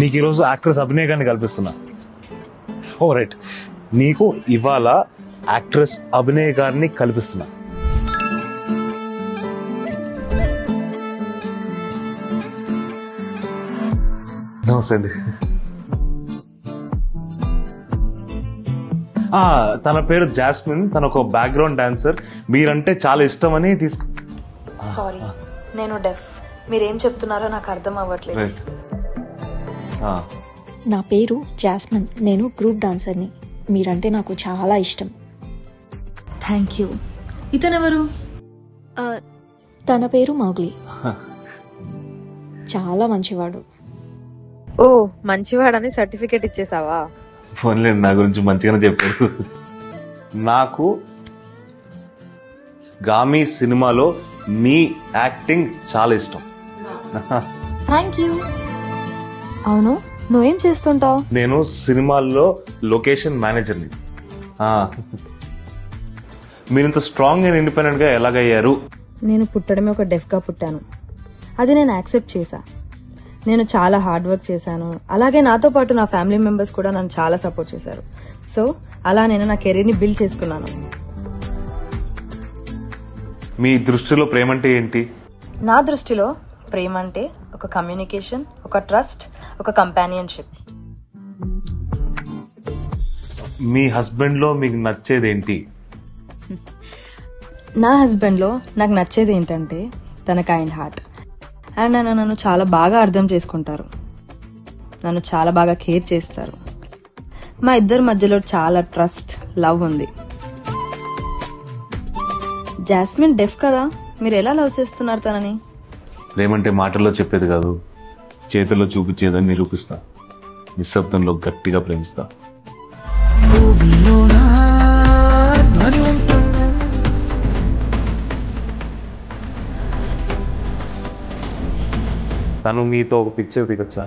నీకు ఈరోజు యాక్ట్రెస్ అభినయ గారిని కల్పిస్తున్నా. ఓ రైట్, నీకు ఇవాళ యాక్ట్రెస్ అభినయ గారిని కల్పిస్తున్నా. నమస్తే అండి. తన పేరు జాస్మిన్, తన ఒక బ్యాక్గ్రౌండ్ డాన్సర్. మీరంటే చాలా ఇష్టం అని సారీ, నేను డెఫ్. మీరేం చెప్తున్నారో నాకు అర్థం అవ్వట్లేదు. నా పేరు జాస్మిన్, నేను గ్రూప్ డాన్సర్ని. మీరంటే నాకు చాలా ఇష్టం. Thank you. ఇతనెవరు? తన పేరు మౌగ్లీ. చాలా మంచివాడు. ఓ, మంచివాడని సర్టిఫికేట్ ఇచ్చేసావా? ఫోన్లే, నా గురించి మంచిగానే చెప్పాడు. నాకు గామి సినిమాలో మీ యాక్టింగ్ చాలా ఇష్టం. Thank you. అవును, నువ్వేం చేస్తుంటావు? నేను సినిమాల్లో లొకేషన్ మేనేజర్ని. మీరు ఇంత స్ట్రాంగ్ అండ్ ఇండిపెండెంట్ గా ఎలాగయ్యారు? నేను పుట్టడమే ఒక డెఫ్ గా పుట్టాను. అది నేను యాక్సెప్ట్ చేశా. నేను చాలా హార్డ్ వర్క్ చేశాను. అలాగే నాతో పాటు నా ఫ్యామిలీ మెంబర్స్ కూడా నన్ను చాలా సపోర్ట్ చేశారు. సో అలా నేను నా కెరీర్ ని బిల్డ్ చేసుకున్నాను. మీ దృష్టిలో ప్రేమ అంటే ఏంటి? నా దృష్టిలో ప్రేమ అంటే ఒక కమ్యూనికేషన్, ఒక ట్రస్ట్, ఒక కంపానియన్షిప్. మీ హస్బెండ్ లో మీకు నచ్చేది ఏంటి? నా హస్బెండ్ లో నాకు నచ్చేది ఏంటంటే తన కైండ్ హార్ట్ అండ్ నన్ను చాలా బాగా అర్థం చేసుకుంటారు. నన్ను చాలా బాగా కేర్ చేస్తారు. మా ఇద్దరి మధ్యలో చాలా ట్రస్ట్, లవ్ ఉంది. జాస్మిన్ డెఫ్ కదా, మీరు ఎలా లవ్ చేస్తున్నారు తనని? ప్రేమంటే మాటల్లో చెప్పేది కాదు, చేతుల్లో చూపించేదని నిరూపిస్తా. నిశ్శబ్దంలో గట్టిగా ప్రేమిస్తా. తను మీతో ఒక పిక్చర్ దిగొచ్చా?